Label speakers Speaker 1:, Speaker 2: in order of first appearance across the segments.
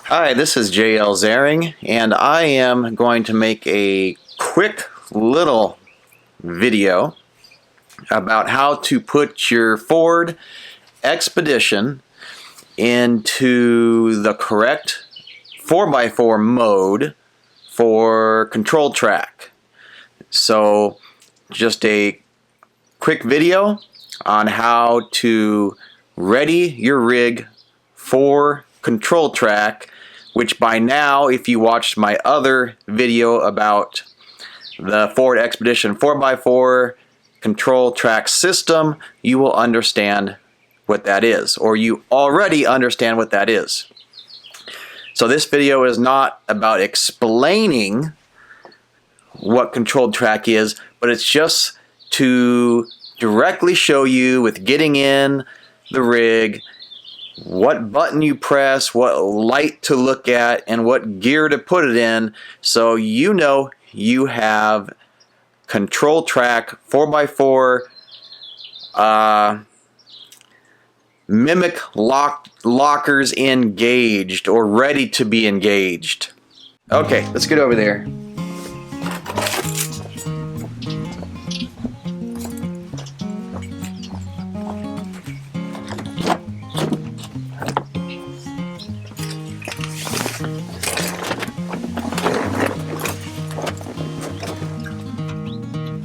Speaker 1: Hi, this is J L Zaring, and I am going to make a quick little video about how to put your Ford Expedition into the correct 4x4 mode for Control Trac. So, just a quick video on how to ready your rig for Control Trac, which by now, if you watched my other video about the Ford Expedition 4x4 Control Trac system, you will understand what that is, or you already understand what that is. So this video is not about explaining what Control Trac is, but it's just to directly show you with getting in the rig what button you press, what light to look at, and what gear to put it in, so you know you have Control Trac 4x4 mimic lockers engaged or ready to be engaged. Okay, let's get over there.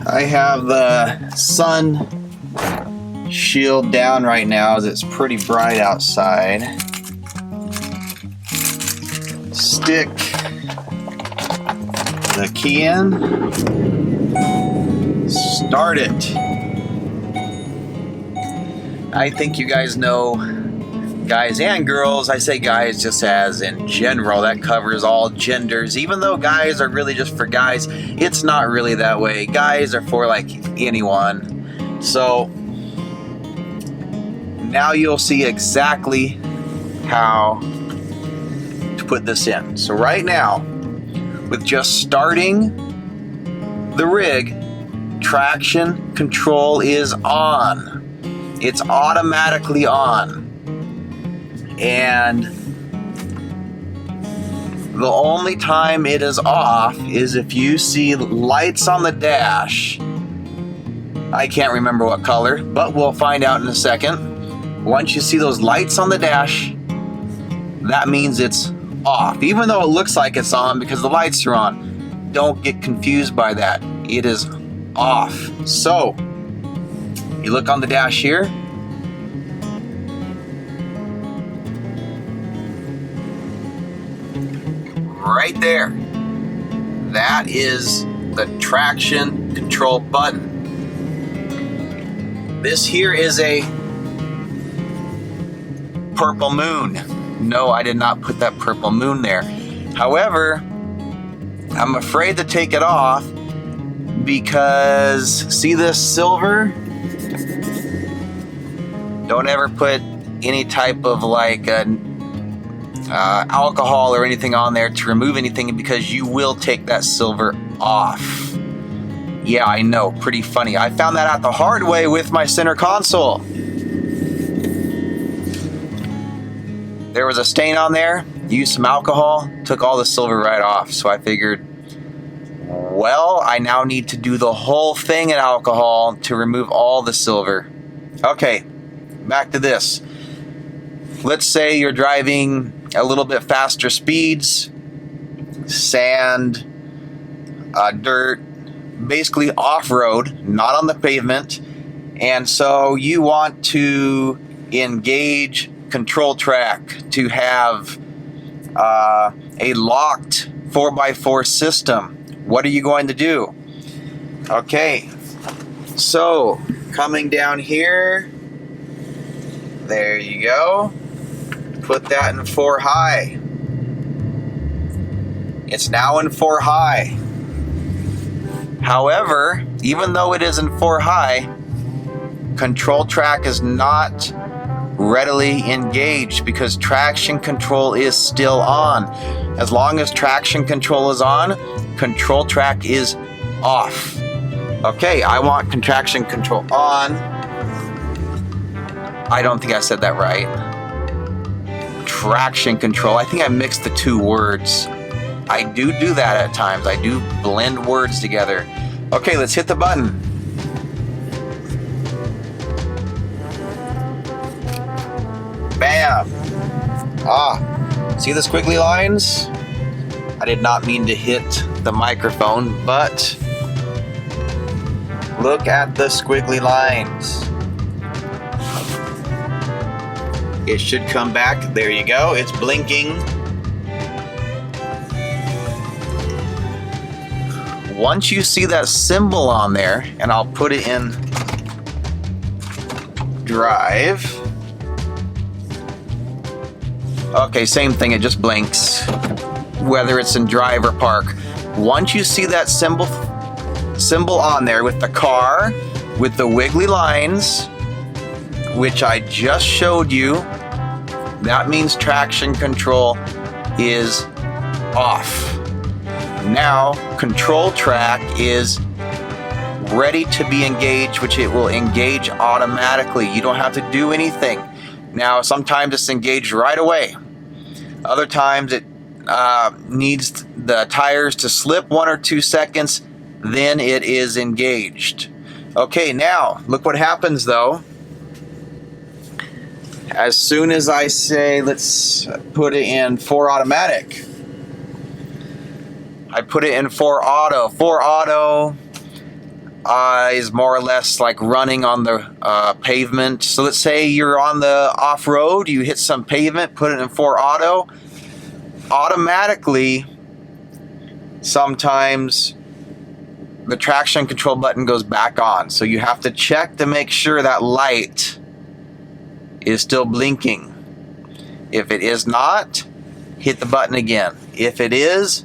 Speaker 1: I have the sun shield down right now as it's pretty bright outside. Stick the key in. Start it. I think you guys know, guys and girls, I say guys just as in general, that covers all genders. Even though guys are really just for guys, it's not really that way. Guys are for like anyone. So now you'll see exactly how to put this in. So right now, with just starting the rig, traction control is on. It's automatically on. And the only time it is off is if you see lights on the dash. I can't remember what color, but we'll find out in a second. Once you see those lights on the dash, that means it's off. Even though it looks like it's on because the lights are on, don't get confused by that. It is off. So, you look on the dash here. Right there. That is the traction control button. This here is a purple moon. No, I did not put that purple moon there. However, I'm afraid to take it off because see this silver? Don't ever put any type of like alcohol or anything on there to remove anything, because you will take that silver off. Yeah, I know, pretty funny. I found that out the hard way with my center console. There was a stain on there, used some alcohol, took all the silver right off. So I figured, well, I now need to do the whole thing in alcohol to remove all the silver. Okay, back to this. Let's say you're driving a little bit faster speeds, sand, dirt, basically off-road, not on the pavement, and so you want to engage Control Trac to have a locked 4x4 system. What are you going to do? Okay, so coming down here, there you go. Put that in 4 high. It's now in 4 high. However, even though it is in 4 high, Control Trac is not readily engaged because traction control is still on. As long as traction control is on, Control Trac is off. Okay, I want traction control on. I don't think I said that right. traction control. I think I mixed the two words. I do that at times. I do blend words together. Okay, let's hit the button. Bam! See the squiggly lines? I did not mean to hit the microphone, but look at the squiggly lines. It should come back. There you go. It's blinking. Once you see that symbol on there, and I'll put it in drive. Okay, same thing. It just blinks, whether it's in drive or park. Once you see that symbol on there with the car, with the wiggly lines, which I just showed you, that means traction control is off. Now, Control Trac is ready to be engaged, which it will engage automatically. You don't have to do anything. Now, sometimes it's engaged right away. Other times it needs the tires to slip 1 or 2 seconds, then it is engaged. Okay, now, look what happens though. As soon as I say, let's put it in 4 automatic. I put it in 4 auto. 4 auto is more or less like running on the pavement. So let's say you're on the off-road, you hit some pavement, put it in 4 auto. Automatically, sometimes the traction control button goes back on. So you have to check to make sure that light is still blinking. If it is not, hit the button again. If it is,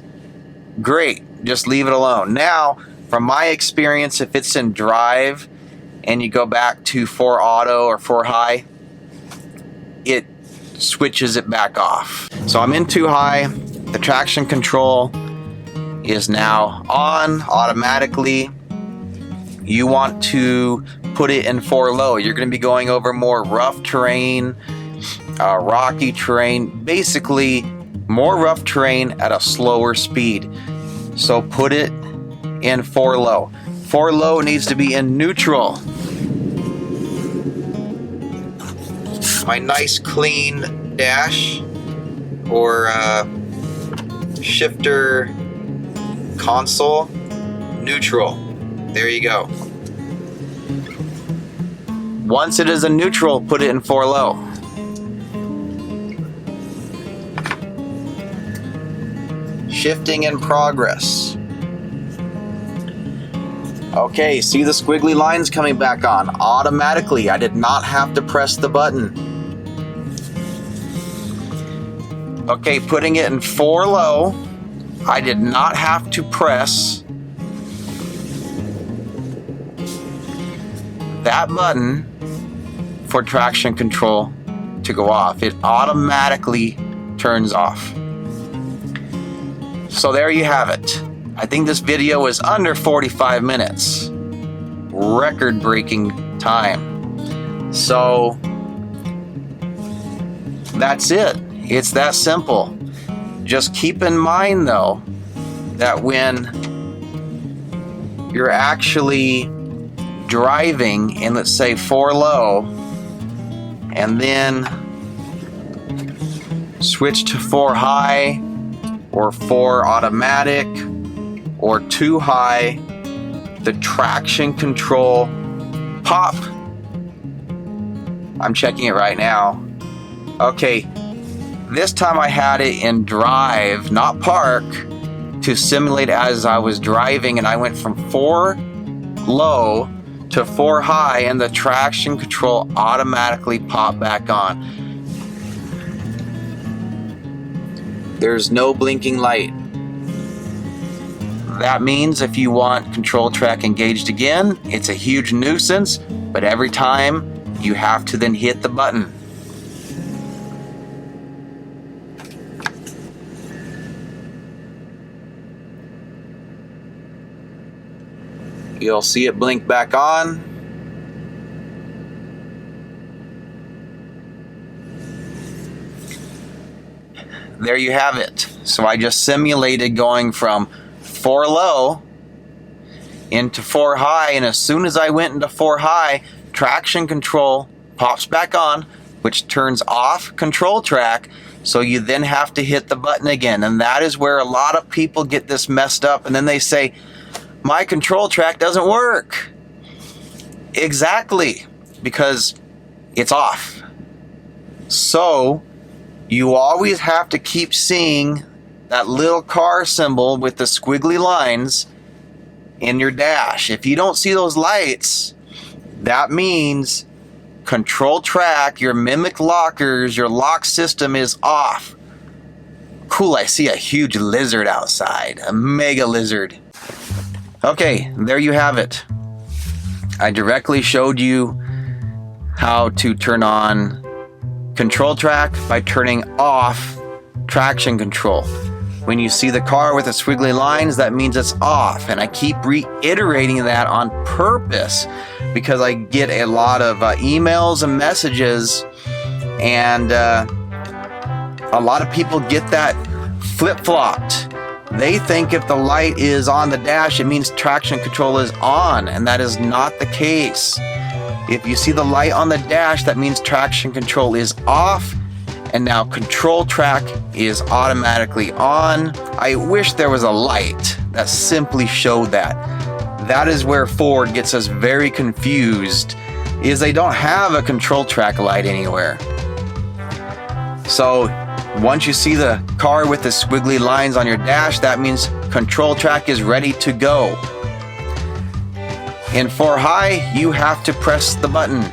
Speaker 1: great, just leave it alone. Now, from my experience, if it's in drive and you go back to 4 auto or 4 high, it switches it back off. So I'm in 2 high, the traction control is now on automatically. You want to put it in 4 low. You're going to be going over more rough terrain, rocky terrain, basically more rough terrain at a slower speed. So put it in 4 low. 4 low needs to be in neutral. My nice clean dash or shifter console, neutral. There you go. Once it is in neutral, put it in 4 low. Shifting in progress. Okay, see the squiggly lines coming back on automatically. I did not have to press the button. Okay, putting it in 4 low. I did not have to press that button for traction control to go off. It automatically turns off. So there you have it. I think this video is under 45 minutes. Record-breaking time. So that's it. It's that simple. Just keep in mind though that when you're actually driving in, let's say 4 low, and then switch to 4 high or 4 automatic or 2 high, the traction control pop. I'm checking it right now. Okay, this time I had it in drive, not park, to simulate as I was driving, and I went from 4 low to 4 high, and the traction control automatically popped back on. There's no blinking light. That means if you want Control Trac engaged again, it's a huge nuisance, but every time you have to then hit the button. You'll see it blink back on. there you have it. So I just simulated going from 4 low into 4 high, and as soon as I went into 4 high, traction control pops back on, which turns off Control Trac, so you then have to hit the button again. And that is where a lot of people get this messed up, and then they say, my Control Trac doesn't work. Exactly, because it's off. So you always have to keep seeing that little car symbol with the squiggly lines in your dash. If you don't see those lights, that means Control Trac, your mimic lockers, your lock system is off. Cool, I see a huge lizard outside, a mega lizard. Okay, there you have it. I directly showed you how to turn on Control Trac by turning off traction control. When you see the car with the squiggly lines, that means it's off. And I keep reiterating that on purpose because I get a lot of emails and messages, and a lot of people get that flip-flopped. They think if the light is on the dash, it means traction control is on, and that is not the case. If you see the light on the dash, that means traction control is off, and now Control Trac is automatically on. I wish there was a light that simply showed that. That is where Ford gets us very confused, is they don't have a Control Trac light anywhere. So once you see the car with the squiggly lines on your dash, that means Control Trac is ready to go. In 4 high, you have to press the button.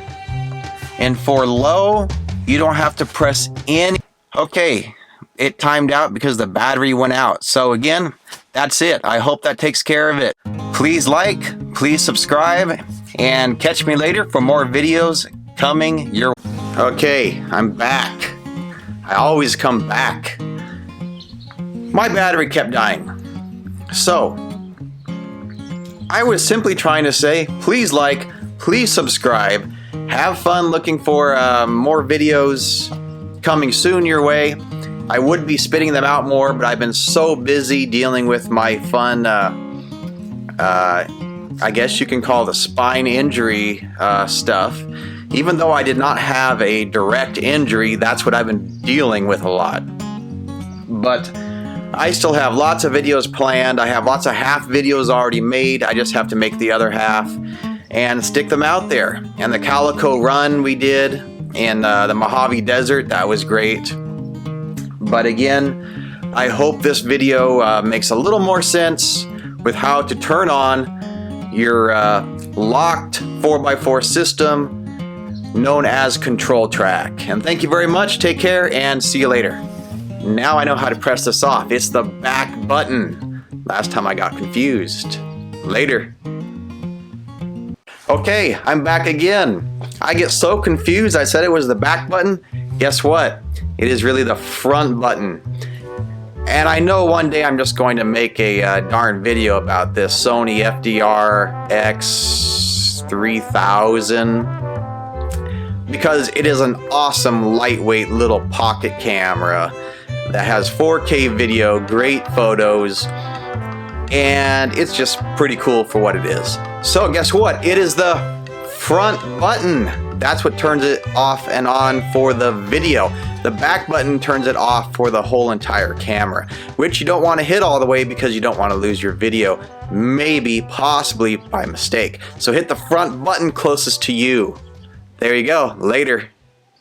Speaker 1: In 4 low, you don't have to press any. Okay, it timed out because the battery went out. So again, that's it. I hope that takes care of it. Please like, please subscribe, and catch me later for more videos coming your way. Okay, I'm back. I always come back. My battery kept dying. So, I was simply trying to say, please like, please subscribe. Have fun looking for more videos coming soon your way. I would be spitting them out more, but I've been so busy dealing with my fun, I guess you can call the spine injury stuff. Even though I did not have a direct injury, that's what I've been dealing with a lot. But I still have lots of videos planned. I have lots of half videos already made. I just have to make the other half and stick them out there. And the Calico run we did in the Mojave Desert, that was great. But again, I hope this video makes a little more sense with how to turn on your locked 4x4 system known as Control Trac. And thank you very much. Take care and see you later. Now I know how to press this off. It's the back button. Last time I got confused. Later. Okay, I'm back again. I get so confused. I said it was the back button. Guess what? It is really the front button. And I know one day I'm just going to make a darn video about this Sony FDR X3000 because it is an awesome lightweight little pocket camera that has 4K video, great photos, and it's just pretty cool for what it is. So guess what? It is the front button. That's what turns it off and on for the video. The back button turns it off for the whole entire camera, which you don't want to hit all the way because you don't want to lose your video, maybe, possibly by mistake. So hit the front button closest to you. There you go. Later.